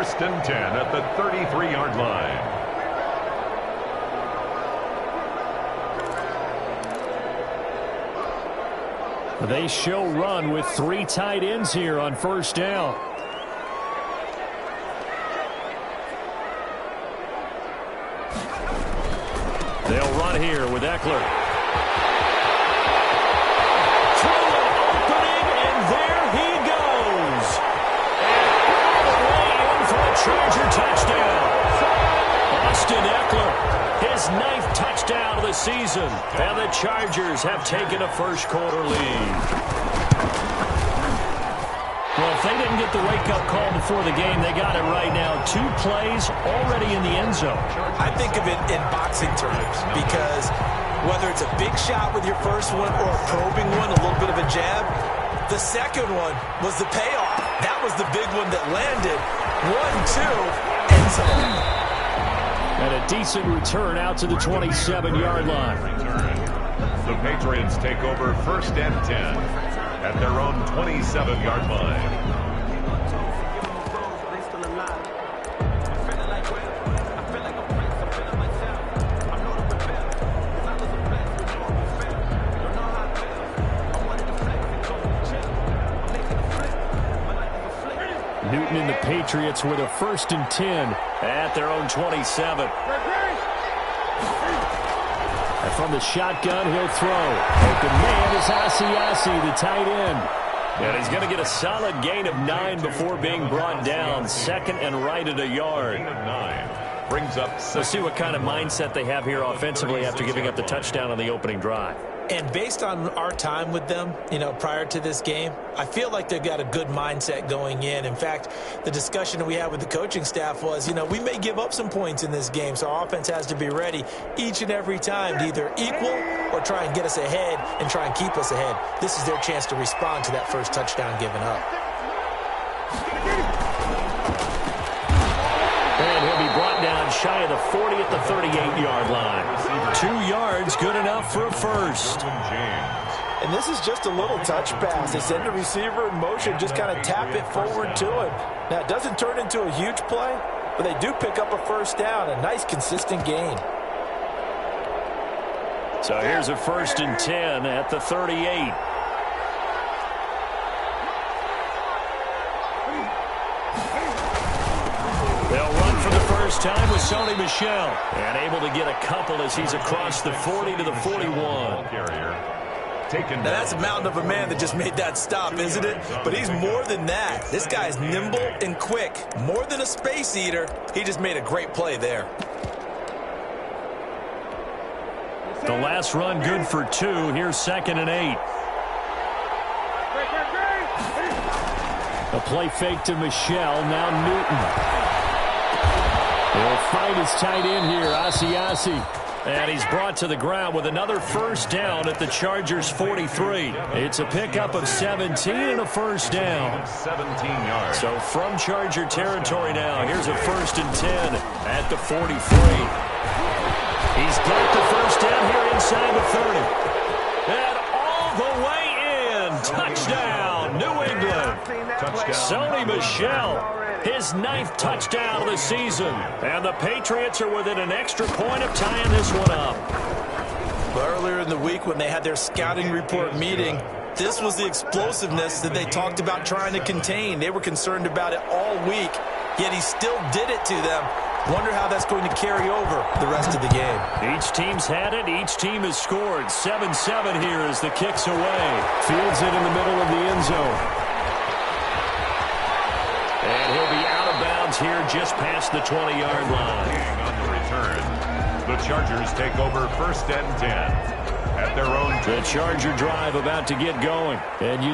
First and 10 at the 33-yard line. They show run with 3 tight ends here on first down. They'll run here with Eckler. Through an opening, and there he goes. And all the way in for a Charger touchdown. Austin Eckler, his 9th touchdown of the season. And the Chargers have taken a first-quarter lead. Well, if they didn't get the wake-up call before the game, they got it right now. 2 plays already in the end zone. I think of it in boxing terms because whether it's a big shot with your first one or a probing one, a little bit of a jab, the second one was the payoff. That was the big one that landed. 1-2, end zone. And a decent return out to the 27-yard line. The Patriots take over first and 10 at their own 27-yard line. Newton and the Patriots with a first and 10 at their own 27. And from the shotgun, he'll throw. Open man is Asiasi, the tight end. And he's going to get a solid gain of 9 before being brought down. Second and right at a yard. Brings up. We'll see what kind of mindset they have here offensively after giving up the touchdown on the opening drive. And based on our time with them, prior to this game, I feel like they've got a good mindset going in. In fact, the discussion we had with the coaching staff was, we may give up some points in this game, so our offense has to be ready each and every time to either equal or try and get us ahead and try and keep us ahead. This is their chance to respond to that first touchdown given up. And he'll be brought down shy of the 40 at the 38-yard line. 2 yards, good enough for a first. And this is just a little touch pass. They send the receiver in motion, just kind of tap it forward to him. Now, it doesn't turn into a huge play, but they do pick up a first down, a nice, consistent gain. So here's a first and 10 at the 38. They'll run for the first time with Sony Michel. And able to get a couple as he's across the 40 to the 41. Now that's a mountain of a man that just made that stop, isn't it? But he's more than that. This guy's nimble and quick. More than a space eater. He just made a great play there. The last run good for 2. Here's 2nd and 8. A play fake to Michel. Now Newton. He'll find his tight end here, Asiasi. And he's brought to the ground with another first down at the Chargers' 43. It's a pickup of 17 and a first down. 17 yards. So from Charger territory now, here's a first and 10 at the 43. He's got the first down here inside the 30. And all the way in. Touchdown, New England. Touchdown. Sony Michel. His 9th touchdown of the season. And the Patriots are within an extra point of tying this one up. But earlier in the week when they had their scouting report meeting, this was the explosiveness that they talked about trying to contain. They were concerned about it all week, yet he still did it to them. Wonder how that's going to carry over the rest of the game. Each team's had it. Each team has scored. 7-7 here as the kick's away. Fields it in the middle of the end zone. And he'll be out of bounds here just past the 20-yard line. On the return, the Chargers take over first and 10 at their own. The Charger drive about to get going. And,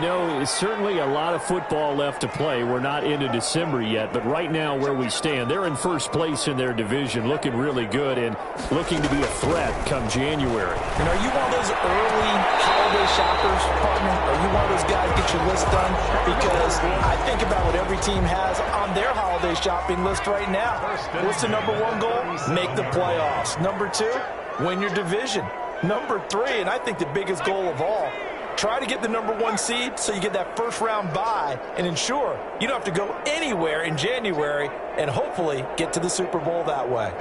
it's certainly a lot of football left to play. We're not into December yet, but right now where we stand, they're in first place in their division, looking really good and looking to be a threat come January. And are you one of those early holiday shoppers, partner? Are you one of those guys get your list done? Because I think about what every team has on their holiday shopping list right now. What's the number 1 goal? Make the playoffs. Number 2, win your division. Number 3, and I think the biggest goal of all, Try to get the #1 seed so you get that first-round bye and ensure you don't have to go anywhere in January and hopefully get to the Super Bowl that way.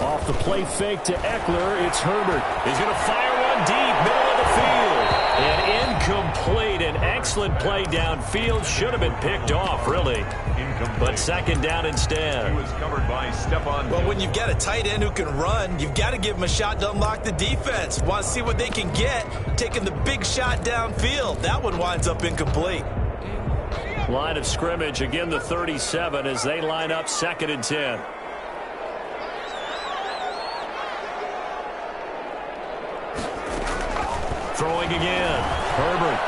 Off the play fake to Eckler, it's Herbert. He's going to fire one deep, middle of the field. And incomplete. An excellent play downfield. Should have been picked off, really. But second down instead. He was covered by Stephon. Well, when you've got a tight end who can run, you've got to give him a shot to unlock the defense. Want to see what they can get, taking the big shot downfield. That one winds up incomplete. Line of scrimmage, again the 37 as they line up 2nd and 10. Throwing again. Herbert.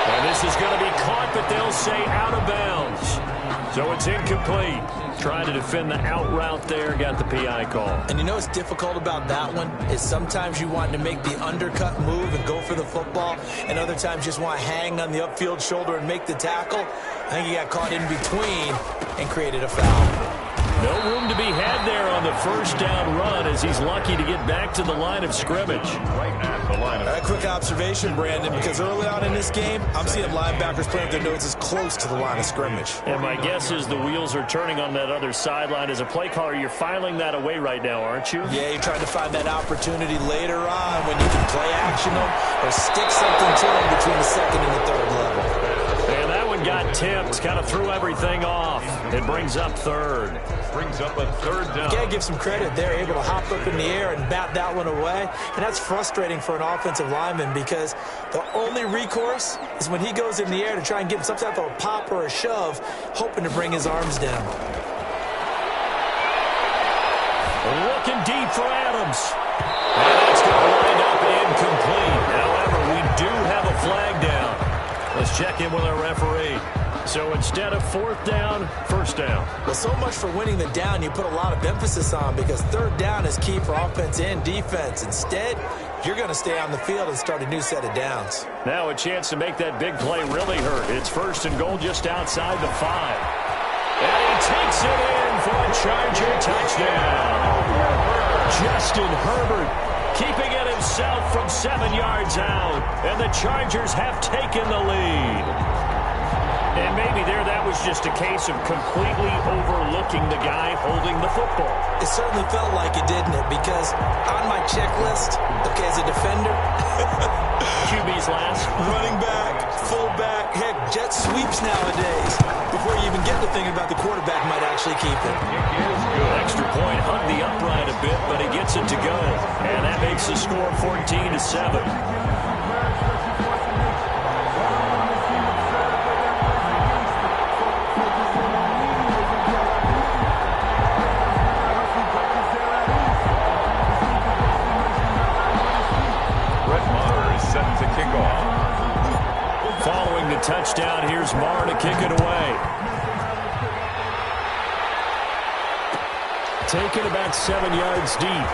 And this is going to be caught, but they'll say out of bounds. So it's incomplete. Trying to defend the out route there, got the PI call. And you know what's difficult about that one is sometimes you want to make the undercut move and go for the football, and other times you just want to hang on the upfield shoulder and make the tackle. I think he got caught in between and created a foul. No room to be had there on the first down run as he's lucky to get back to the line of scrimmage. Right at the line of A quick observation, Brandon, because early on in this game, I'm seeing linebackers playing with their noses close to the line of scrimmage. And my guess is the wheels are turning on that other sideline. As a play caller, you're filing that away right now, aren't you? Yeah, you're trying to find that opportunity later on when you can play action them or stick something to them between the second and the third level. And that one got tipped, kind of threw everything off. It brings up third. brings up a 3rd down. Got to give some credit. They're able to hop up in the air and bat that one away. And that's frustrating for an offensive lineman because the only recourse is when he goes in the air to try and get some type of a pop or a shove, hoping to bring his arms down. Looking deep for Adams. And it's going to wind up incomplete. However, we do have a flag down. Let's check in with our referee. So instead of 4th down, 1st down. Well, so much for winning the down you put a lot of emphasis on because 3rd down is key for offense and defense. Instead, you're going to stay on the field and start a new set of downs. Now a chance to make that big play really hurt. It's 1st and goal just outside the 5. And he takes it in for a Charger touchdown. Justin Herbert keeping it himself from 7 yards out. And the Chargers have taken the lead. And maybe there that was just a case of completely overlooking the guy holding the football. It certainly felt like it, didn't it? Because on my checklist, okay, as a defender, QB's last. running back, fullback, heck, jet sweeps nowadays. Before you even get to thinking about the quarterback might actually keep it. Extra point, hug the upright a bit, but he gets it to go. And that makes the score 14-7. To kick off. Following the touchdown, here's Marr to kick it away. Taken about 7 yards deep.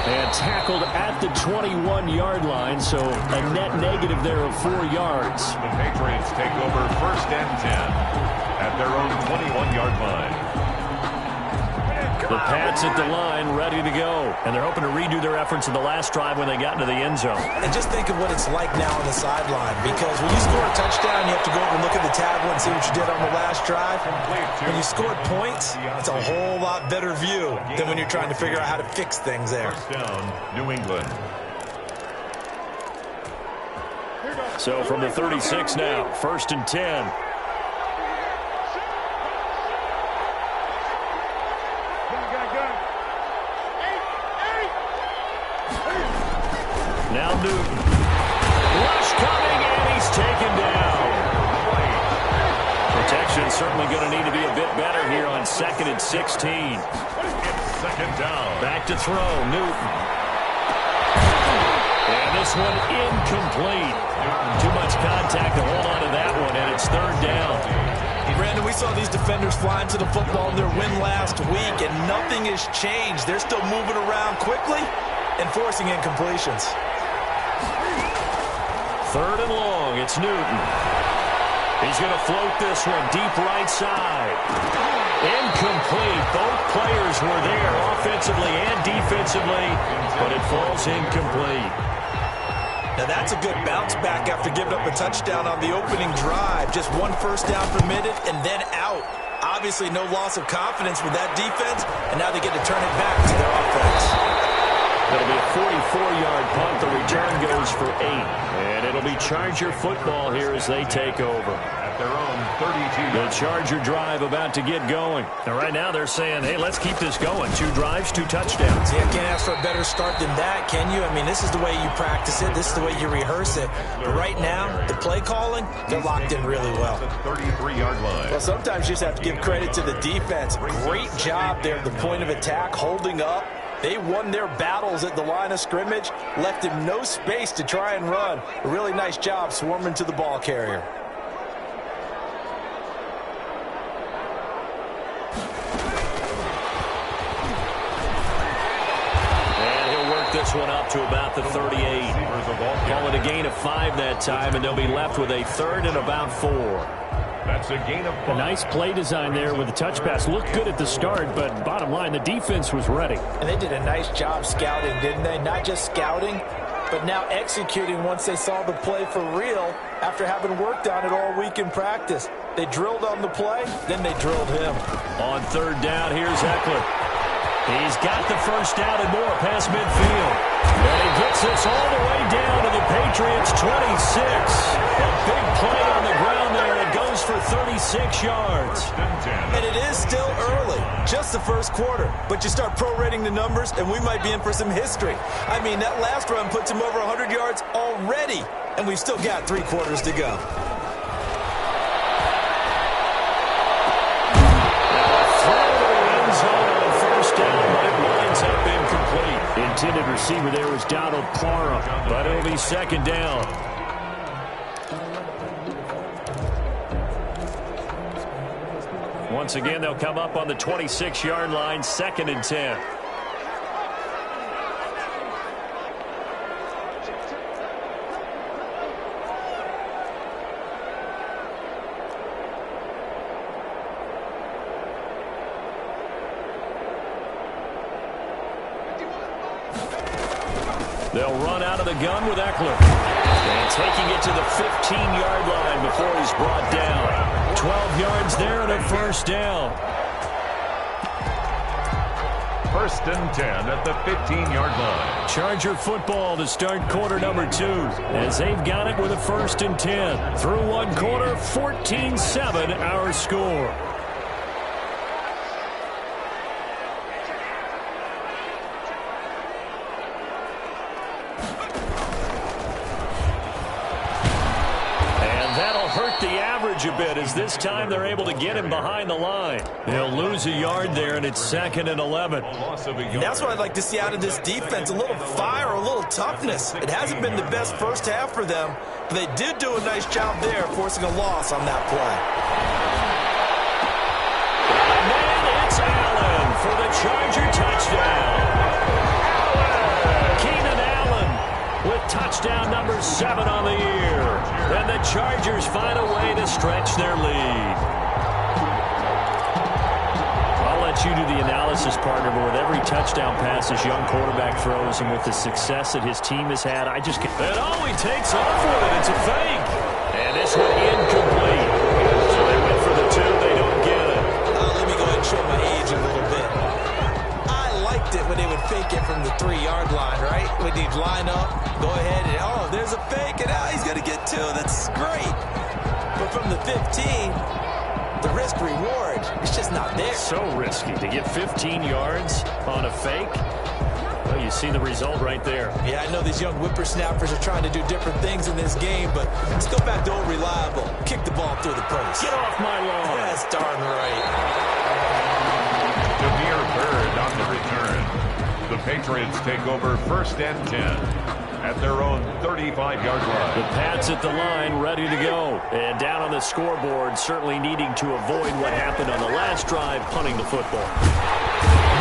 And tackled at the 21-yard line, so a net negative there of 4 yards. The Patriots take over 1st and 10 at their own 21-yard line. The Pats at the line, ready to go. And they're hoping to redo their efforts in the last drive when they got into the end zone. And just think of what it's like now on the sideline. Because when you score a touchdown, you have to go over and look at the tablet and see what you did on the last drive. When you scored points, it's a whole lot better view than when you're trying to figure out how to fix things there. 1st down, New England. So from the 36 now, 1st and 10. Now Newton. Rush coming, and he's taken down. Protection certainly going to need to be a bit better here on 2nd and 16. It's 2nd down. Back to throw, Newton. And this one incomplete. Too much contact to hold on to that one, and it's 3rd down. Brandon, we saw these defenders flying to the football in their win last week, and nothing has changed. They're still moving around quickly and forcing incompletions. 3rd and long, it's Newton. He's going to float this one deep right side. Incomplete. Both players were there offensively and defensively, but it falls incomplete. Now that's a good bounce back after giving up a touchdown on the opening drive. Just one first down permitted and then out. Obviously no loss of confidence with that defense, and now they get to turn it back to their offense. That'll be a 44-yard punt. The return goes for 8. And it'll be Charger football here as they take over. At their own 32. The Charger drive about to get going. And right now they're saying, hey, let's keep this going. 2 drives, 2 touchdowns. Yeah, can't ask for a better start than that, can you? I mean, this is the way you practice it. This is the way you rehearse it. But right now, the play calling, they're locked in really well. 33-yard line. Well, sometimes you just have to give credit to the defense. Great job there at the point of attack, holding up. They won their battles at the line of scrimmage, left him no space to try and run. A really nice job swarming to the ball carrier. And he'll work this one up to about the 38. Call it a gain of 5 that time, and they'll be left with a 3rd and about 4. That's a gain of 5. A nice play design there with the touch pass. Looked good at the start, but bottom line, the defense was ready. And they did a nice job scouting, didn't they? Not just scouting, but now executing once they saw the play for real after having worked on it all week in practice. They drilled on the play, then they drilled him. On 3rd down, here's Eckler. He's got the first down and more past midfield. And he gets us all the way down to the Patriots' 26. A big play on the ground there. It goes for 36 yards. And it is still early, just the first quarter. But you start prorating the numbers, and we might be in for some history. I mean, that last run puts him over 100 yards already, and we've still got 3 quarters to go. Intended receiver there was Donald Parham, but it'll be 2nd down. Once again, they'll come up on the 26-yard line, 2nd and 10. They'll run out of the gun with Eckler. And taking it to the 15-yard line before he's brought down. 12 yards there and a first down. 1st and 10 at the 15-yard line. Charger football to start quarter number 2. As they've got it with a 1st and 10. Through 1 quarter, 14-7 our score. A bit as this time they're able to get him behind the line. They'll lose a yard there, and it's 2nd and 11. And that's what I'd like to see out of this defense, a little fire, a little toughness. It hasn't been the best first half for them, but they did do a nice job there forcing a loss on that play. And it's Allen for the Charger touchdown. Keenan Allen with touchdown number 7 on the year. And the Chargers find a way to stretch their lead. I'll let you do the analysis, partner, but with every touchdown pass this young quarterback throws and with the success that his team has had, I just can't. And he takes off with it. It's a fake. And this one incomplete. So they went for the 2. They don't get it. Let me go ahead and show my age a little bit. I liked it when they would fake it from the 3-yard line, right? When they'd line up, go ahead and, there's a fake, and he's going to get 2. That's great. But from the 15, the risk-reward, it's just not there. So risky to get 15 yards on a fake. Well, you see the result right there. Yeah, I know these young whippersnappers are trying to do different things in this game, but let's go back to old reliable. Kick the ball through the post. Get off my lawn. That's darn right. The mere 3rd on the return. The Patriots take over 1st and 10. At their own 35-yard line. The Pats at the line, ready to go. And down on the scoreboard, certainly needing to avoid what happened on the last drive, punting the football.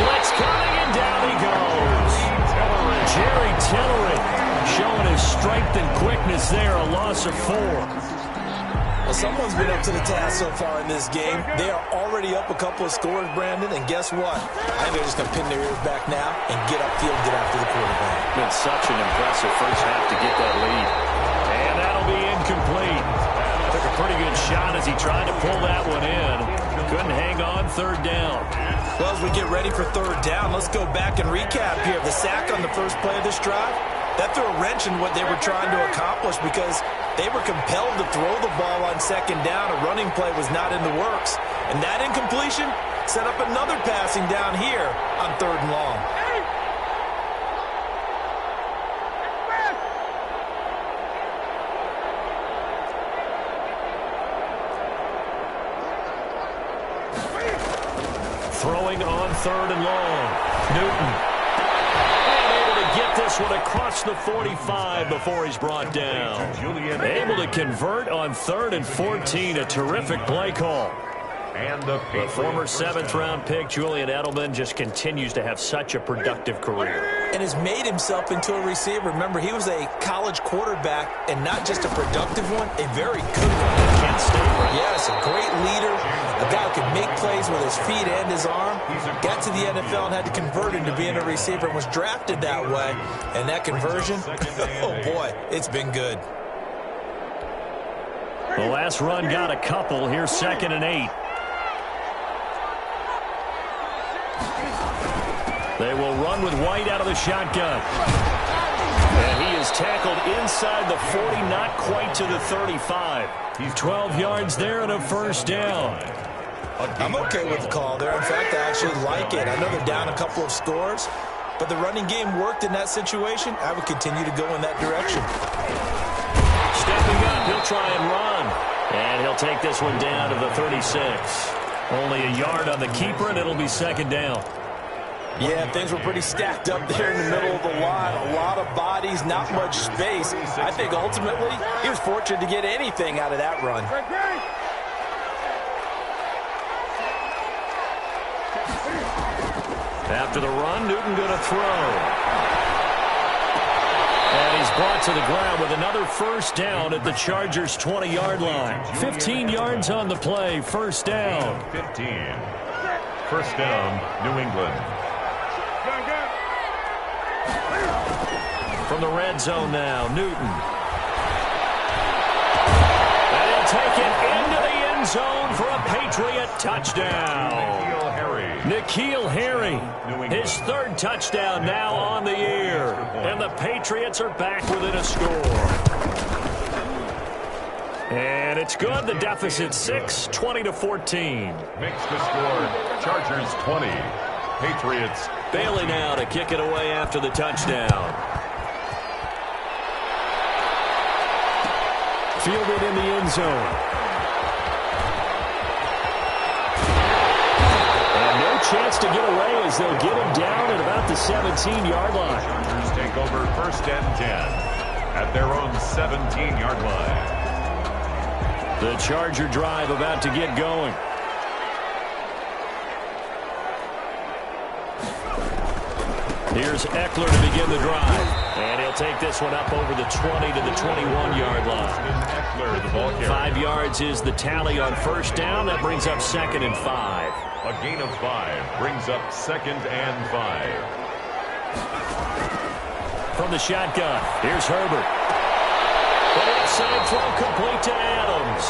Blitz coming, and down he goes. Jerry Tillery showing his strength and quickness there, a loss of 4. Well, someone's been up to the task so far in this game. They are already up a couple of scores, Brandon, and guess what? I think they're just going to pin their ears back now and get upfield, get after the quarterback. Been such an impressive first half to get that lead. And that'll be incomplete. Took a pretty good shot as he tried to pull that one in. Couldn't hang on third down. Well, as we get ready for third down, let's go back and recap here. The sack on the first play of this drive, that threw a wrench in what they were trying to accomplish because they were compelled to throw the ball on second down. A running play was not in the works. And that incompletion set up another passing down here on third and long. Throwing on third and long. Newton. And able to get this one across the 45 before he's brought down. Able to convert on 3rd and 14. A terrific play call. And the former 7th-round pick, Julian Edelman, just continues to have such a productive career. And has made himself into a receiver. Remember, he was a college quarterback, and not just a productive one, a very good one. Kent State, right? Yes, a great leader, a guy who can make plays with his feet and his arm. Got to the NFL and had to convert into being a receiver and was drafted that way. And that conversion, oh boy, it's been good. The last run got a couple. Here's 2nd and 8. They will run with White out of the shotgun. And he is tackled inside the 40, not quite to the 35. He's 12 yards there and a first down. I'm okay with the call there. In fact, I actually like it. I know they're down a couple of scores, but the running game worked in that situation. I would continue to go in that direction. Stepping up, he'll try and run. And he'll take this one down to the 36. Only a yard on the keeper, and it'll be 2nd down. Yeah, things were pretty stacked up there in the middle of the line. A lot of bodies, not much space. I think ultimately he was fortunate to get anything out of that run. After the run, Newton going to throw. And he's brought to the ground with another first down at the Chargers' 20-yard line. 15 yards on the play, first down. 15. First down, New England. From the red zone now, Newton. And he'll take it into the end zone for a Patriot touchdown. N'Keal Harry, his 3rd touchdown now on the year. And the Patriots are back within a score. And it's good. The deficit 6, 20-14. Makes the score Chargers 20, Patriots. Bailey now to kick it away after the touchdown. Fielded in the end zone. And no chance to get away as they'll get him down at about the 17-yard line. Chargers take over 1st and 10 at their own 17-yard line. The Charger drive about to get going. Here's Eckler to begin the drive. And he'll take this one up over the 20 to the 21-yard line. Eckler, the ball carrier. 5 yards is the tally on first down. That brings up 2nd and 5. A gain of 5 brings up 2nd and 5. From the shotgun, here's Herbert. The inside throw complete to Adams.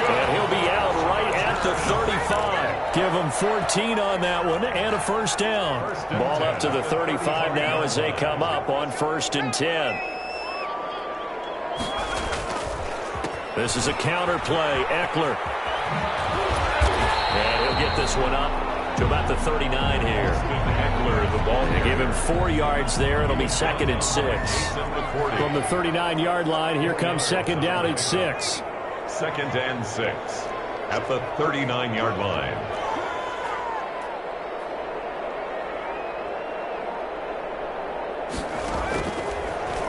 And he'll be out right at the 35. Give him 14 on that one and a first down. Ball up to the 35 now as they come up on 1st and 10. This is a counter play. Eckler. And he'll get this one up to about the 39 here. Eckler, the ball They give him 4 yards there. It'll be 2nd and 6. From the 39-yard line, here comes 2nd down at 6. 2nd and 6 at the 39-yard line.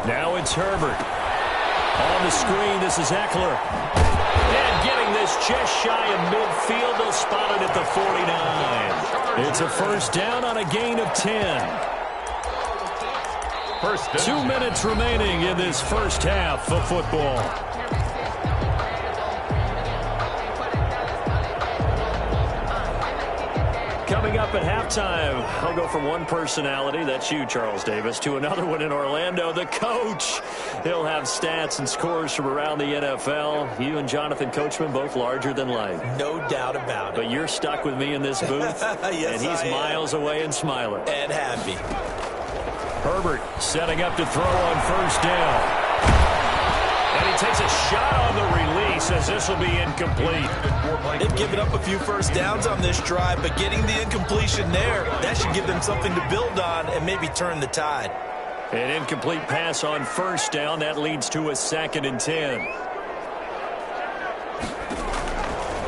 Now it's Herbert. On the screen, this is Eckler. And getting this just shy of midfield. They'll spot it at the 49. It's a first down on a gain of 10. 2 minutes remaining in this first half of football. Coming up at halftime, I'll go from one personality, that's you, Charles Davis, to another one in Orlando, the coach. He'll have stats and scores from around the NFL. You and Jonathan Coachman both larger than life. No doubt about it. But you're stuck with me in this booth, yes, and he's miles away and smiling. And happy. Herbert setting up to throw on first down. And he takes a shot on the release as this will be incomplete. They've given up a few first downs on this drive, but getting the incompletion there, that should give them something to build on and maybe turn the tide. An incomplete pass on first down. That leads to a 2nd and 10.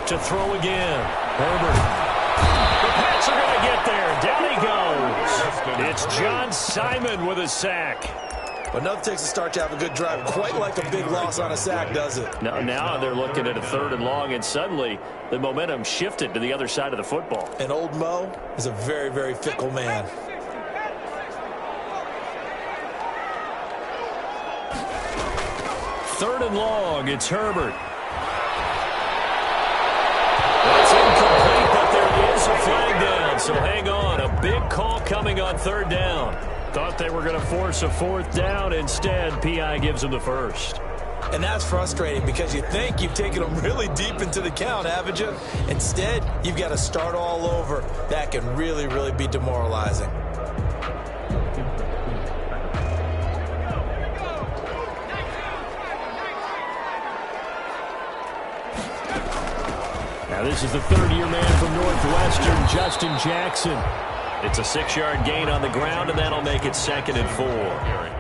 To throw again. Herbert. The Pats are going to get there. Down he goes. It's John Simon with a sack. But nothing takes a start to have a good drive, quite like a big loss on a sack, does it? Now they're looking at a 3rd and long, and suddenly the momentum shifted to the other side of the football. And old Mo is a very, very fickle man. Third and long, it's Herbert. That's incomplete, but there is a flag down, so hang on. A big call coming on 3rd down. Thought they were going to force a 4th down. Instead, P.I. gives them the first. And that's frustrating because you think you've taken them really deep into the count, haven't you? Instead, you've got to start all over. That can really, really be demoralizing. Now this is the 3rd-year man from Northwestern, Justin Jackson. It's a 6-yard gain on the ground, and that'll make it 2nd and 4.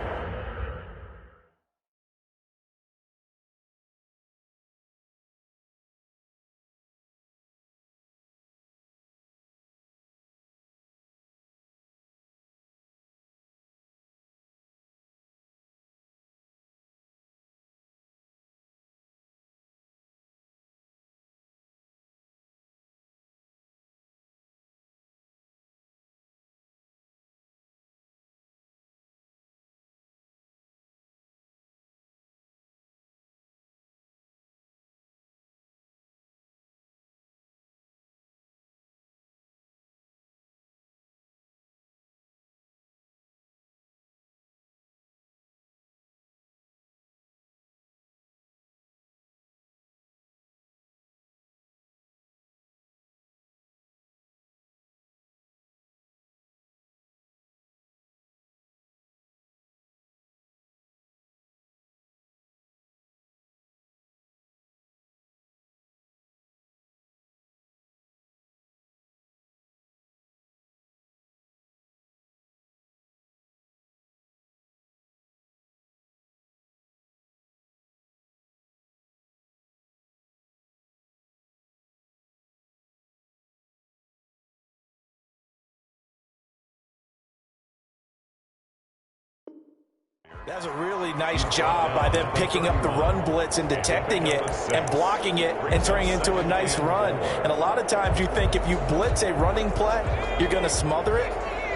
That's a really nice job by them picking up the run blitz and detecting it and blocking it and turning it into a nice run. And a lot of times you think if you blitz a running play, you're going to smother it.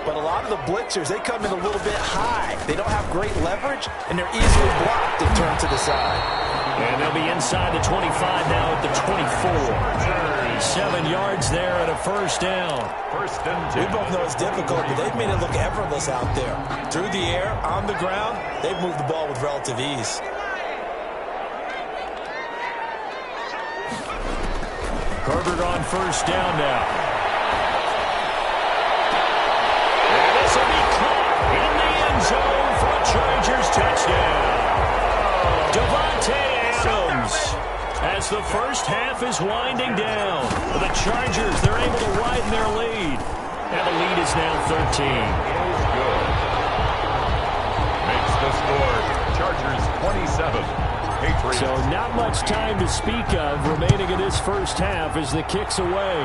But a lot of the blitzers, they come in a little bit high. They don't have great leverage, and they're easily blocked and turned to the side. And they'll be inside the 25 now at the 24. 7 yards there and a first down. We both know it's difficult, but they've made it look effortless out there. Through the air, on the ground, they've moved the ball with relative ease. Herbert on first down now. And this will be caught in the end zone for a Chargers touchdown. Devontae Adams. As the first half is winding down, the Chargers, they're able to widen their lead. And the lead is now 13. Good. Makes the score. Chargers 27. Patriots. So not much time to speak of remaining in this first half as the kick's away.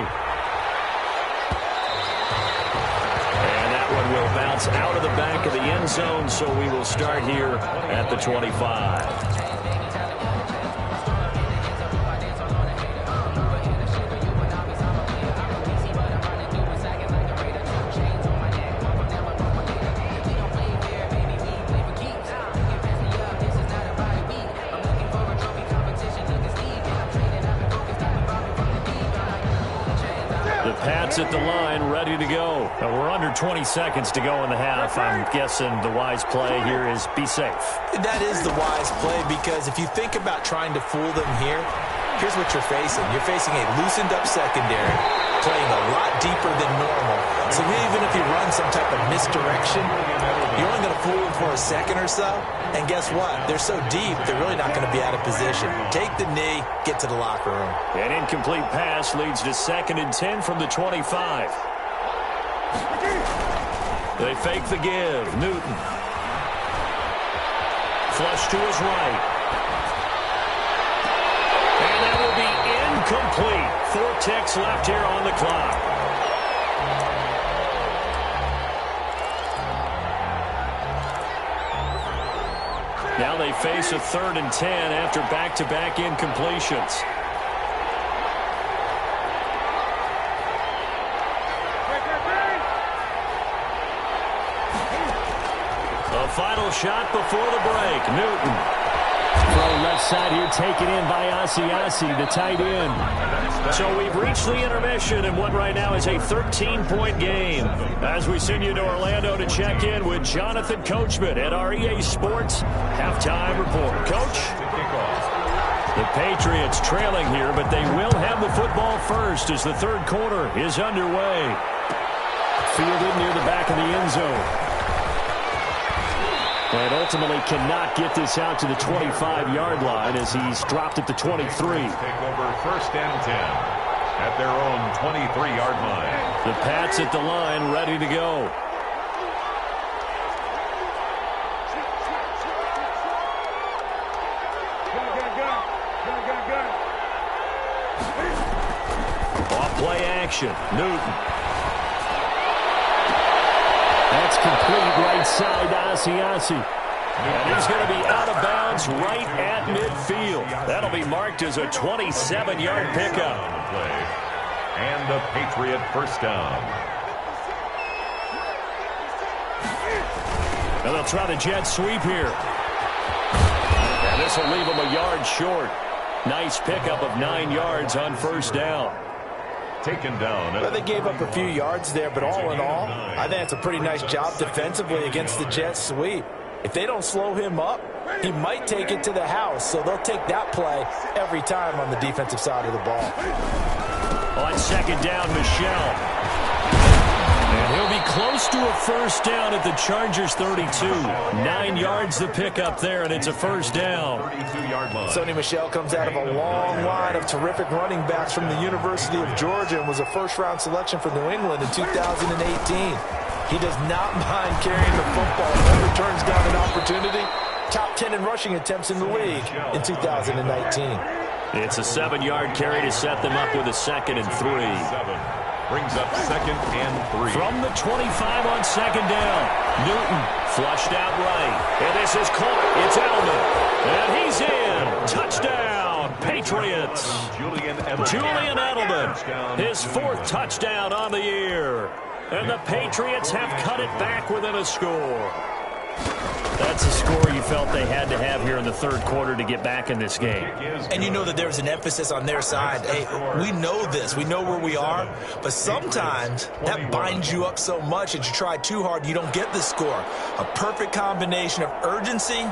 And that one will bounce out of the back of the end zone, so we will start here at the 25. Pats at the line, ready to go. We're under 20 seconds to go in the half. I'm guessing the wise play here is be safe. That is the wise play, because if you think about trying to fool them here, here's what you're facing. You're facing a loosened up secondary, playing a lot deeper than normal. So even if you run some type of misdirection, you're only going to fool them for a second or so. And guess what? They're so deep, they're really not going to be out of position. Take the knee, get to the locker room. An incomplete pass leads to 2nd and 10 from the 25. They fake the give. Newton. Flush to his right. And that will be incomplete. 4 ticks left here on the clock. Now they face a 3rd and 10 after back-to-back incompletions. A final shot before the break. Newton. Throw left side here, taken in by Asiasi, the tight end. So we've reached the intermission in what right now is a 13-point game. As we send you to Orlando to check in with Jonathan Coachman at our EA Sports Halftime Report. Coach? The Patriots trailing here, but they will have the football first as the 3rd quarter is underway. Fielded near the back of the end zone. And ultimately cannot get this out to the 25-yard line as he's dropped at the 23. Take over 1st and 10 at their own 23-yard line. The Pats at the line, ready to go. Off play action. Newton. That's complete right side, Asiasi. And he's going to be out of bounds right at midfield. That'll be marked as a 27-yard pickup. And the Patriot first down. And they'll try the jet sweep here. And this will leave them a yard short. Nice pickup of 9 yards on 1st down. Taken down. Well, they gave up a few yards there, but all in all, I think it's a pretty nice job defensively against the jet sweep. If they don't slow him up, he might take it to the house, so they'll take that play every time on the defensive side of the ball. On 2nd down, Michel. And he'll be close to a 1st down at the Chargers 32. 9 yards the pickup there, and it's a 1st down. 32-yard line. Sonny Michel comes out of a long line of terrific running backs from the University of Georgia and was a 1st-round selection for New England in 2018. He does not mind carrying the football. Never turns down an opportunity. Top 10 in rushing attempts in the league in 2019. It's a 7-yard carry to set them up with a 2nd and 3. Brings up 2nd and 3. From the 25 on 2nd down. Newton flushed out right. And this is caught. It's Edelman. And he's in. Touchdown, Patriots. Julian Edelman. His 4th touchdown on the year. And the Patriots have cut it back within a score. That's a score you felt they had to have here in the 3rd quarter to get back in this game. And you know that there's an emphasis on their side. Hey, we know this. We know where we are. But sometimes that binds you up so much that you try too hard, you don't get the score. A perfect combination of urgency,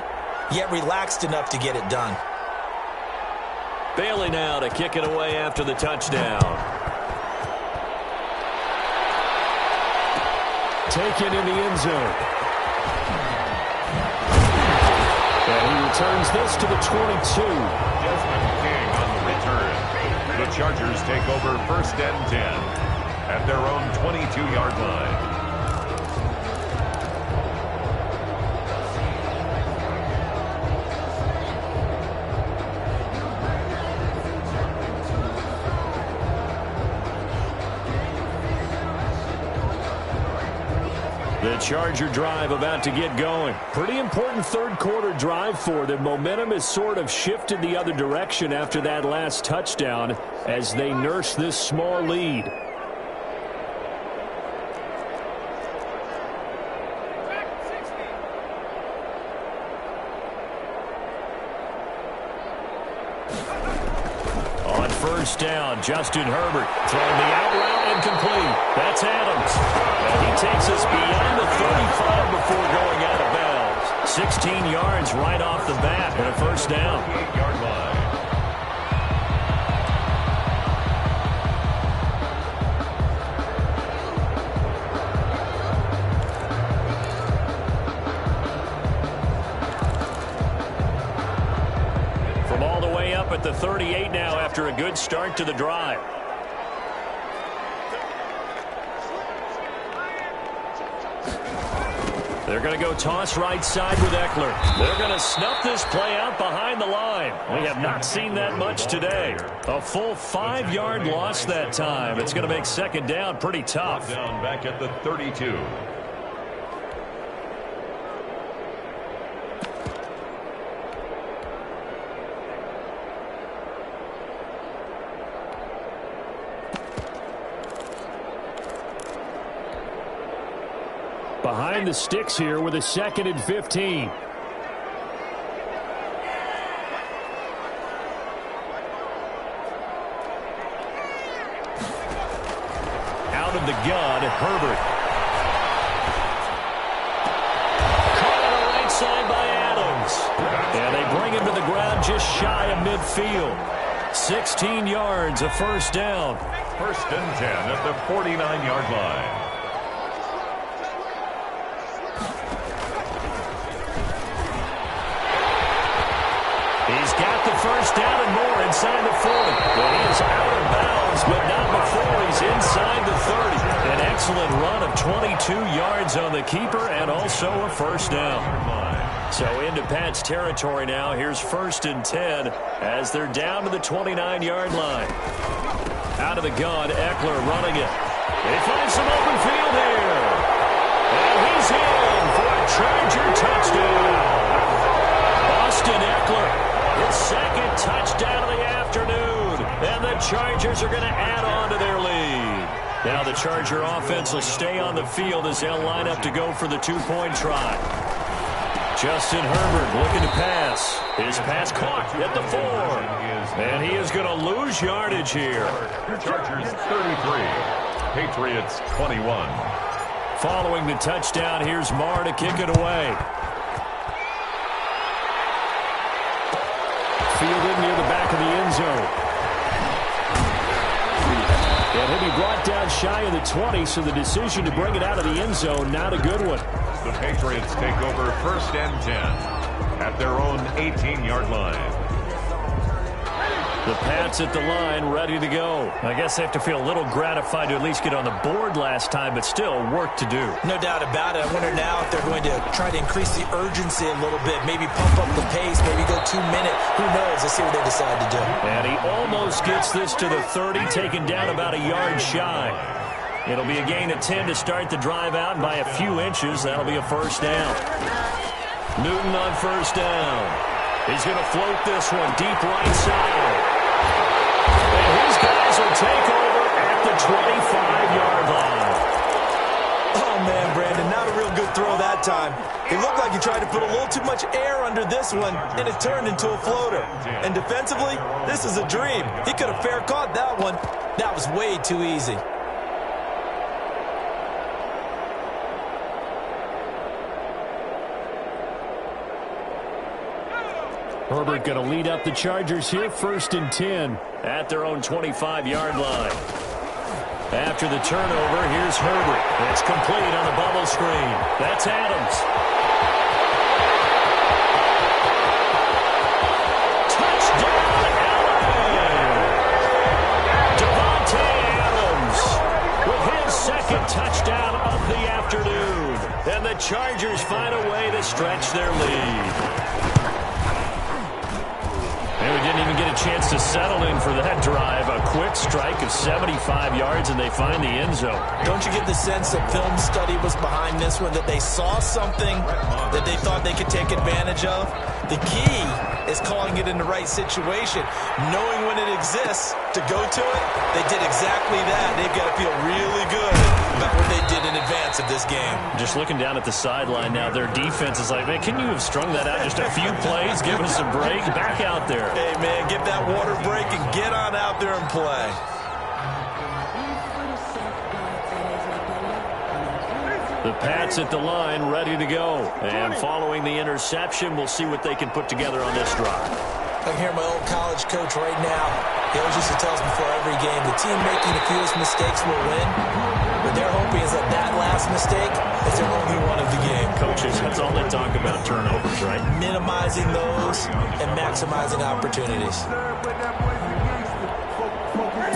yet relaxed enough to get it done. Bailey now to kick it away after the touchdown. Taken in the end zone. And he returns this to the 22. Desmond King on the return. The Chargers take over 1st and 10 at their own 22-yard line. The Charger drive about to get going. Pretty important 3rd quarter drive for them. Momentum has sort of shifted the other direction after that last touchdown as they nurse this small lead. On 1st down, Justin Herbert throwing the out route, incomplete. That's Adams. And he takes us beyond the 35 before going out of bounds. 16 yards right off the bat and a first down. 8-yard line. From all the way up at the 38 now after a good start to the drive. They're going to go toss right side with Eckler. They're going to snuff this play out behind the line. We have not seen that much today. A full 5-yard loss that time. It's going to make second down pretty tough. Down back at the 32. Behind the sticks here with a 2nd and 15. Out of the gun, Herbert. Caught on the right side by Adams. And they bring him to the ground just shy of midfield. 16 yards, a first down. 1st and 10 at the 49-yard line. He's got the first down and more inside the 40. But he is out of bounds, but not before he's inside the 30. An excellent run of 22 yards on the keeper and also a first down. So into Pat's territory now. Here's 1st and 10 as they're down to the 29-yard line. Out of the gun, Eckler running it. They find some open field here. And he's in for a Charger touchdown. Austin Eckler. His 2nd touchdown of the afternoon. And the Chargers are going to add on to their lead. Now the Charger offense will stay on the field as they'll line up to go for the 2-point try. Justin Herbert looking to pass. His pass caught at the 4. And he is going to lose yardage here. Chargers 33. Patriots 21. Following the touchdown, here's Marr to kick it away. Fielded near the back of the end zone. And he'll be brought down shy of the 20, so the decision to bring it out of the end zone, not a good one. The Patriots take over 1st and 10 at their own 18-yard line. The Pats at the line, ready to go. I guess they have to feel a little gratified to at least get on the board last time, but still work to do. No doubt about it. I wonder now if they're going to try to increase the urgency a little bit, maybe pump up the pace, maybe go 2-minute. Who knows? Let's see what they decide to do. And he almost gets this to the 30, taken down about a yard shy. It'll be a gain of 10 to start the drive out, and by a few inches, that'll be a first down. Newton on first down. He's going to float this one deep right side. And his guys will take over at the 25-yard line. Oh, man, Brandon, not a real good throw that time. It looked like he tried to put a little too much air under this one, and it turned into a floater. And defensively, this is a dream. He could have fair caught that one. That was way too easy. Herbert going to lead up the Chargers here, 1st and 10 at their own 25-yard line. After the turnover, here's Herbert. It's complete on the bubble screen. That's Adams. Touchdown, Allen! Davante Adams with his 2nd touchdown of the afternoon. And the Chargers find a way to stretch their lead. And we didn't even get a chance to settle in for that drive. A quick strike of 75 yards, and they find the end zone. Don't you get the sense that film study was behind this one, that they saw something that they thought they could take advantage of? The key is calling it in the right situation, knowing when it exists to go to it. They did exactly that. They've got to feel really good about what they did in advance of this game. Just looking down at the sideline now, their defense is like, man, can you have strung that out just a few plays? Give us a break. Back out there. Hey, man, give that water break and get on out there and play. The Pats at the line, ready to go. And following the interception, we'll see what they can put together on this drive. I can hear my old college coach right now. He always used to tell us before every game, the team making the fewest mistakes will win. What they're hoping is that last mistake is their only one of the game. Coaches, that's all they talk about, turnovers, right? Minimizing those and maximizing opportunities.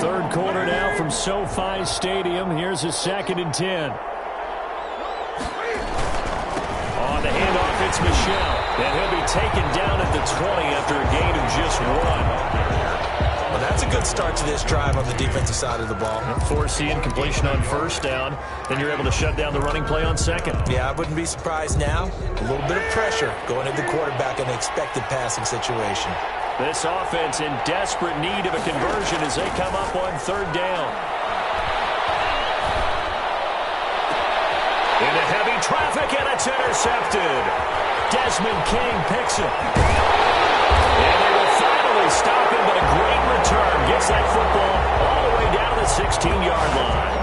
Third quarter now from SoFi Stadium. Here's a 2nd and 10. On the handoff, it's Michel. And he'll be taken down at the 20 after a gain of just 1. Well, that's a good start to this drive on the defensive side of the ball. Forcing completion on first down. Then you're able to shut down the running play on second. Yeah, I wouldn't be surprised now. A little bit of pressure going at the quarterback in an expected passing situation. This offense in desperate need of a conversion as they come up on 3rd down. Into heavy traffic, and it's intercepted. Desmond King picks it. And they will finally stop him, but a great return. Gets that football all the way down the 16-yard line.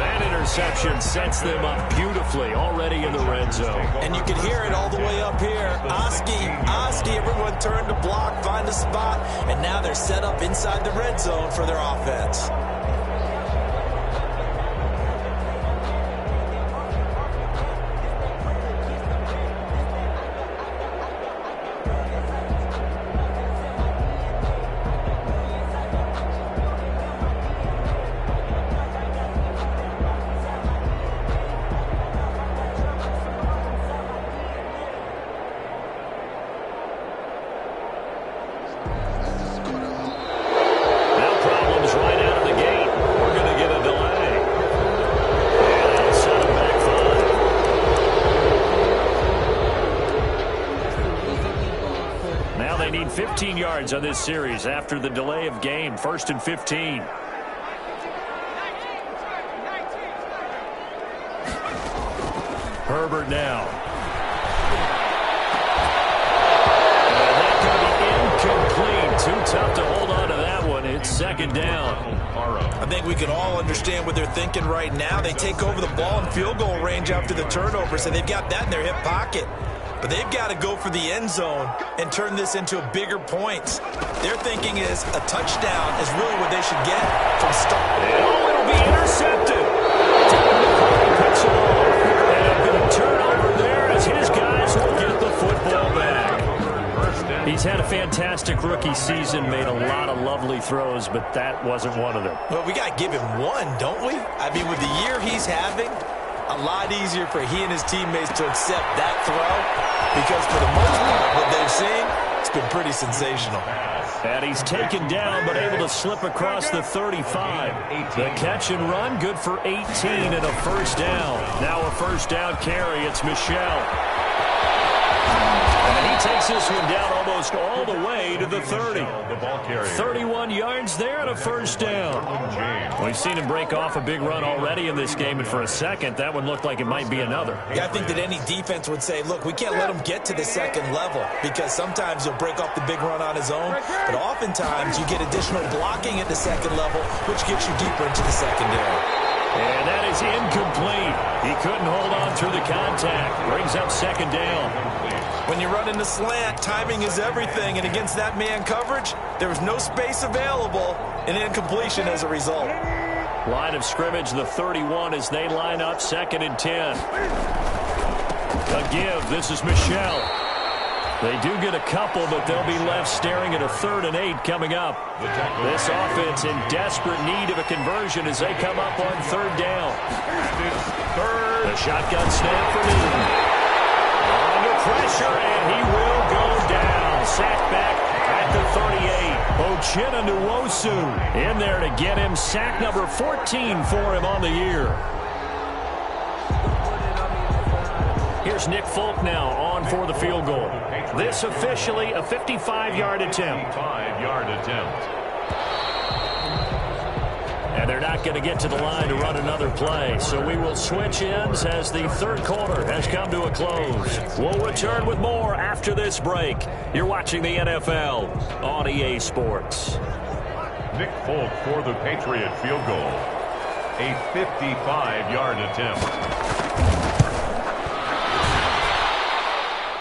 That interception sets them up beautifully already in the red zone. And you can hear it all the way up here. Oski, everyone turned to block, find a spot, and now they're set up inside the red zone for their offense. They need 15 yards on this series after the delay of game. 1st and 15. Herbert now. And that could be incomplete. Too tough to hold on to that one. It's 2nd down. I think we can all understand what they're thinking right now. They take over the ball in field goal range after the turnover, so they've got that in their hip pocket. But they've got to go for the end zone and turn this into a bigger point. Their thinking is a touchdown is really what they should get from start. Oh, it'll be intercepted. Picks it off. And a big turnover there as his guys will get the football back. He's had a fantastic rookie season, made a lot of lovely throws, but that wasn't one of them. Well, we got to give him one, don't we? I mean, with the year he's having, a lot easier for he and his teammates to accept that throw because for the most part, what they've seen, it's been pretty sensational. And he's taken down but able to slip across the 35. The catch and run, good for 18 and a 1st down. Now a 1st down carry, it's Michel. And he takes this one down almost all the way to the 30. 31 yards there and a 1st down. We've seen him break off a big run already in this game, and for a second, that one looked like it might be another. Yeah, I think that any defense would say, look, we can't let him get to the 2nd level because sometimes he'll break off the big run on his own, but oftentimes you get additional blocking at the 2nd level, which gets you deeper into the secondary. And that is incomplete. He couldn't hold on through the contact. Brings up 2nd down. When you run in the slant, timing is everything, and against that man coverage, there was no space available, and incompletion as a result. Line of scrimmage, the 31 as they line up, 2nd and 10. A give, this is Michel. They do get a couple, but they'll be left staring at a 3rd and 8 coming up. This offense in desperate need of a conversion as they come up on 3rd down. The shotgun snap for Newton. Under pressure, and he will go down. Sacked back at the 38. Ochena Nwosu in there to get him. Sack number 14 for him on the year. Here's Nick Folk now on for the field goal. This officially a 55-yard attempt. 55-yard attempt. And they're not going to get to the line to run another play. So we will switch ends as the 3rd quarter has come to a close. We'll return with more after this break. You're watching the NFL on EA Sports. Nick Folk for the Patriot field goal. A 55-yard attempt.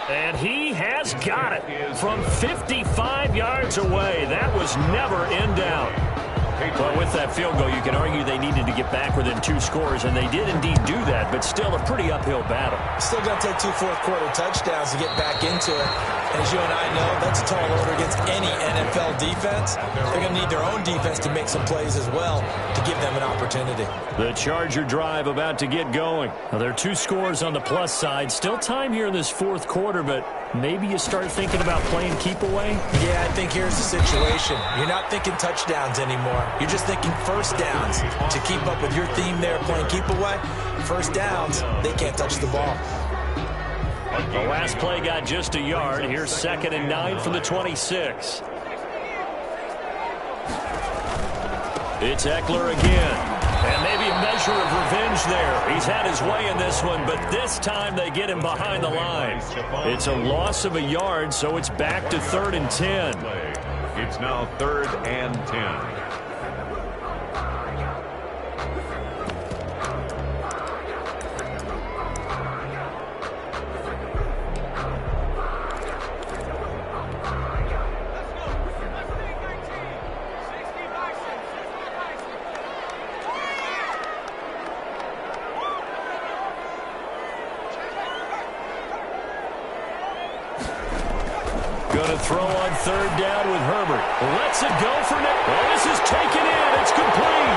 And he has got it from 55 yards away. That was never in doubt. Well, with that field goal, you can argue they needed to get back within 2 scores, and they did indeed do that, but still a pretty uphill battle. Still going to take 2 fourth-quarter touchdowns to get back into it. As you and I know, that's a tall order against any NFL defense. They're going to need their own defense to make some plays as well to give them an opportunity. The Charger drive about to get going. Now, there are 2 scores on the plus side. Still time here in this 4th quarter, but maybe you start thinking about playing keep away? Yeah, I think here's the situation. You're not thinking touchdowns anymore. You're just thinking first downs. To keep up with your theme there, playing keep away, first downs, they can't touch the ball. The last play got just a yard. Here's 2nd and 9 from the 26. It's Eckler again. And maybe a measure of revenge there. He's had his way in this one, but this time they get him behind the line. It's a loss of a yard, so it's back to 3rd and 10. It's now 3rd and 10. Going to throw on 3rd down with Herbert. Lets it go for Nick. Well, this is taken in. It's complete.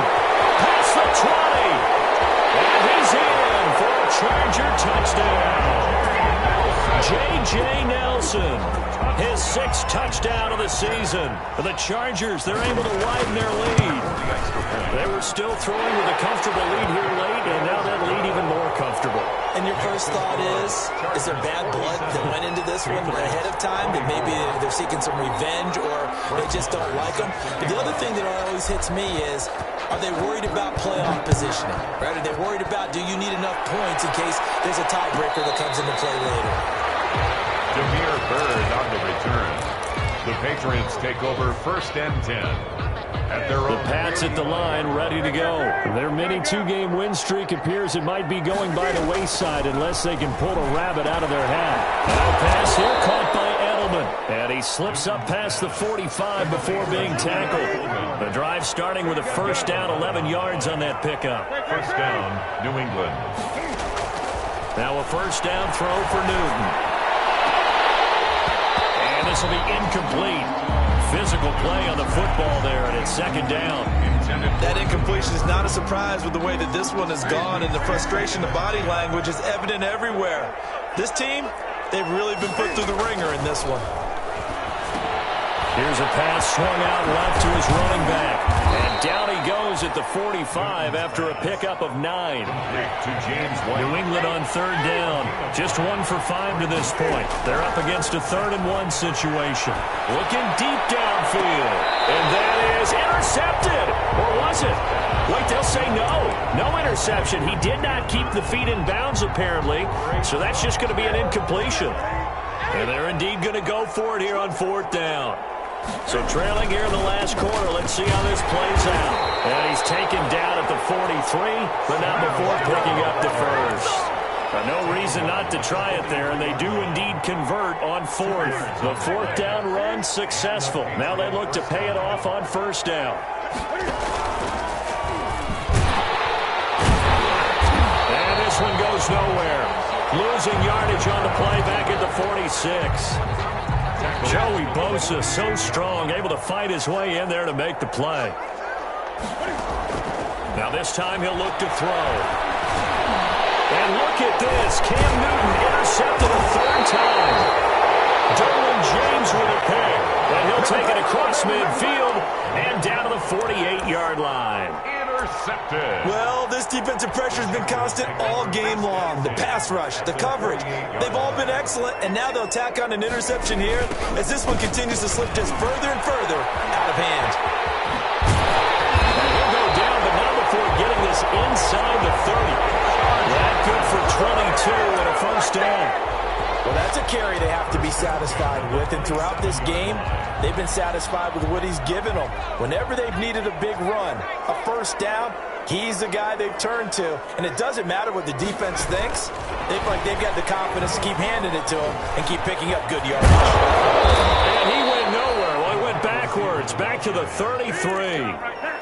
Past the 20. And he's in for a Charger touchdown. J.J. Nelson, his 6th touchdown of the season. For the Chargers, they're able to widen their lead. They were still throwing with a comfortable lead here late, and now that lead even more comfortable. And your first thought is there bad blood that went into this one ahead of time, that maybe they're seeking some revenge or they just don't like them? But the other thing that always hits me is, are they worried about playoff positioning? Right? Are they worried about, do you need enough points in case there's a tiebreaker that comes into play later? Jameer Byrd on the return. The Patriots take over 1st and 10. The Pats at the line, ready to go. Their mini 2-game win streak appears it might be going by the wayside unless they can pull a rabbit out of their hat. Now pass here caught by Edelman. And he slips up past the 45 before being tackled. The drive starting with a 1st down, 11 yards on that pickup. 1st down, New England. Now a 1st down throw for Newton. And this will be incomplete. Physical play on the football there, and it's 2nd down. That incompletion is not a surprise with the way that this one has gone, and the frustration, the body language is evident everywhere. This team, they've really been put through the ringer in this one. Here's a pass swung out left to his running back. And down he goes at the 45 after a pickup of 9. New England on 3rd down. Just 1 for 5 to this point. They're up against a 3rd and 1 situation. Looking deep downfield. And that is intercepted. Or was it? Wait, they'll say no. No interception. He did not keep the feet in bounds, apparently. So that's just going to be an incompletion. And they're indeed going to go for it here on 4th down. So trailing here in the last quarter, let's see how this plays out. And he's taken down at the 43, but not before picking up the 1st. No reason not to try it there, and they do indeed convert on 4th. The 4th down run successful. Now they look to pay it off on 1st down. And this one goes nowhere. Losing yardage on the play back at the 46. Joey Bosa, so strong, able to fight his way in there to make the play. Now this time he'll look to throw. And look at this. Cam Newton intercepted a 3rd time. Derwin James with a pick. And he'll take it across midfield and down to the 48-yard line. Intercepted. Well, this defensive pressure has been constant all game long. The pass rush, the coverage, they've all been excellent, and now they'll tack on an interception here as this one continues to slip just further and further out of hand. And he'll go down, but not before getting this inside the 30. That good for 22 and a 1st down. Well, that's a carry they have to be satisfied with, and throughout this game, they've been satisfied with what he's given them. Whenever they've needed a big run, a 1st down, He's the guy they've turned to, and it doesn't matter what the defense thinks. They feel like they've got the confidence to keep handing it to him and keep picking up good yardage. And he went nowhere. Well, he went backwards, back to the 33.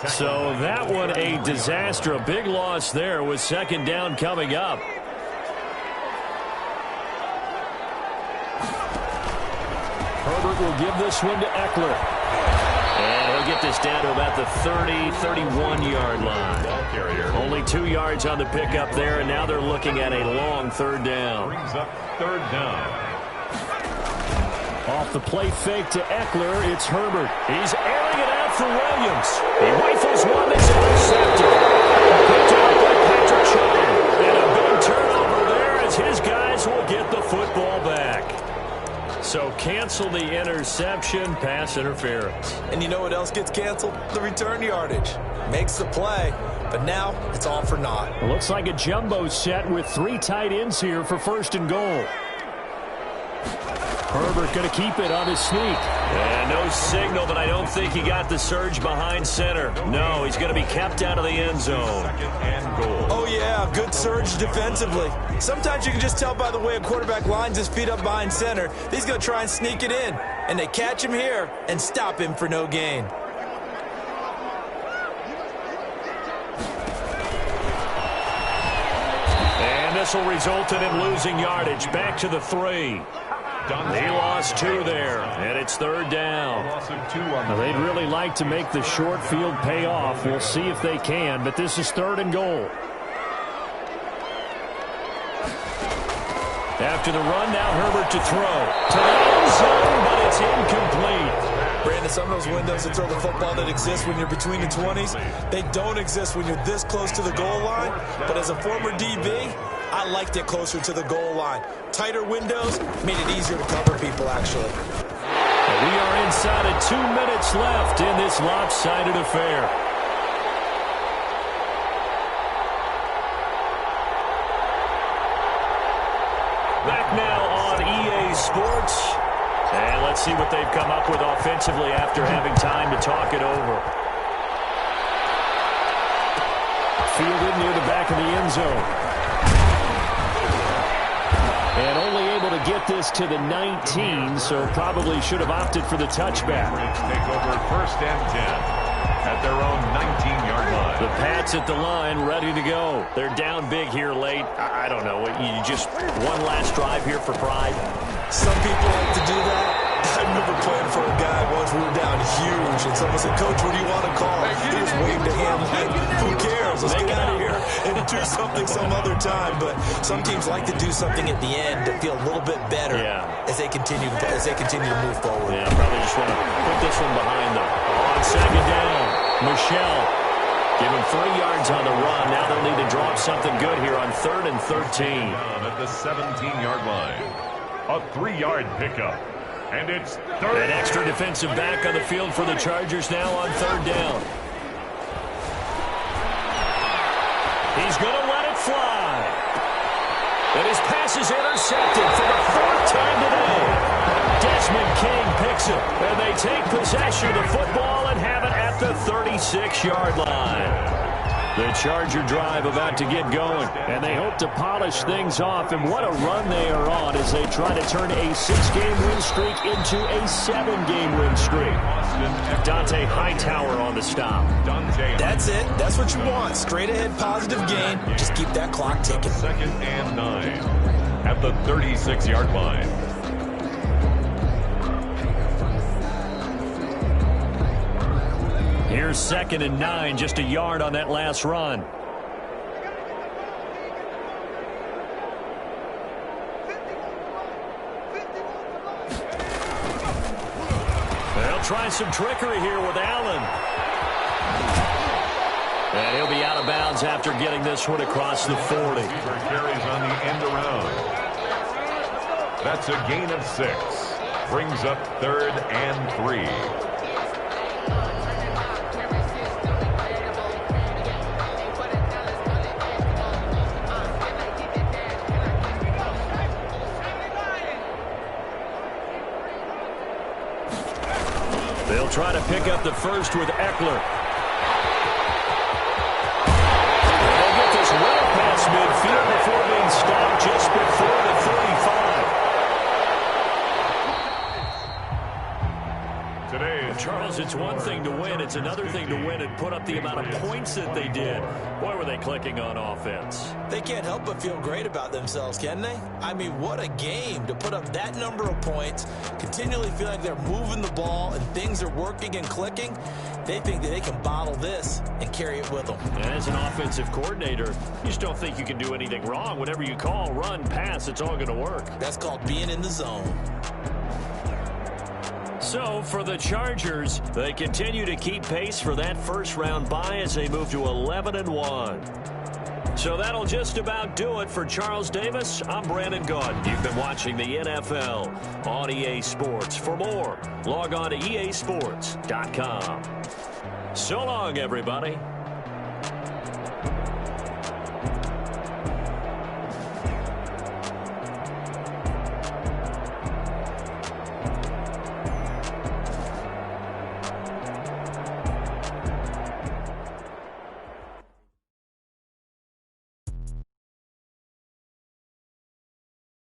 So that one a disaster, a big loss there with second down coming up. Herbert will give this one to Eckler. And he'll get this down to about the 30, 31-yard line. Only 2 yards on the pickup there, and now they're looking at a long third down. Brings up third down. Off the play fake to Eckler, it's Herbert. He's airing it out for Williams. He rifles one that's intercepted. Picked up by Patrick Chung. And a big turnover there as his guys will get the football back. So cancel the interception, pass interference. And you know what else gets canceled? The return yardage. Makes the play, but now it's all for naught. It looks like a jumbo set with 3 tight ends here for first and goal. Herbert going to keep it on his sneak. And no signal, but I don't think he got the surge behind center. No, he's going to be kept out of the end zone. Second and goal. Oh, yeah, good surge defensively. Sometimes you can just tell by the way a quarterback lines his feet up behind center. He's going to try and sneak it in. And they catch him here and stop him for no gain. And this will result in him losing yardage. Back to the 3. He lost 2 there, and it's third down. Now, they'd really like to make the short field pay off. We'll see if they can, but this is third and goal. After the run, now Herbert to throw. To the end zone, but it's incomplete. Brandon, some of those windows to throw the football that exist when you're between the 20s, they don't exist when you're this close to the goal line. But as a former DB, I liked it closer to the goal line. Tighter windows made it easier to cover people, actually. We are inside of 2 minutes left in this lopsided affair. Back now on EA Sports. And let's see what they've come up with offensively after having time to talk it over. Fielded near the back of the end zone. And only able to get this to the 19, so probably should have opted for the touchback. Take over first and 10 at their own 19-yard line. The Pats at the line, ready to go. They're down big here late. I don't know. You just one last drive here for pride. Some people like to do that. I remember playing for a guy once. We were down huge, and someone said, "Coach, what do you want to call?" He just waved a hand like, "Who cares? Let's get out of here and do something some other time." But some teams like to do something at the end to feel a little bit better as they continue to move forward. Yeah, probably just want to put this one behind them. On second down, Michelle. Give him 3 yards on the run. Now they'll need to drop something good here on 3rd and 13. At the 17-yard line. A 3-yard pickup. And it's third. An extra defensive back on the field for the Chargers now on 3rd down. He's going to let it fly. And his pass is intercepted for the 4th time today. Desmond King picks it. And they take possession of the football and have it at the 36-yard line. The Charger drive about to get going, and they hope to polish things off. And what a run they are on as they try to turn a 6-game win streak into a 7-game win streak. Dante Hightower on the stop. That's it. That's what you want. Straight ahead, positive gain. Just keep that clock ticking. 2nd and 9 at the 36-yard line. Here's 2nd and 9, just a yard on that last run. They'll try some trickery here with Allen. And he'll be out of bounds after getting this one across the 40. Carries on the end around. That's a gain of 6. Brings up 3rd and 3. They'll try to pick up the first with Eckler. one thing to win. It's another thing to win and put up the amount of points that they did. Boy, were they clicking on offense. They can't help but feel great about themselves, can they? I mean, what a game to put up that number of points, continually feel like they're moving the ball and things are working and clicking. They think that they can bottle this and carry it with them. And as an offensive coordinator, you just don't think you can do anything wrong. Whatever you call, run, pass, it's all going to work. That's called being in the zone. So for the Chargers, they continue to keep pace for that first-round bye as they move to 11-1. So that'll just about do it for Charles Davis. I'm Brandon Gaudin. You've been watching the NFL on EA Sports. For more, log on to easports.com. So long, everybody.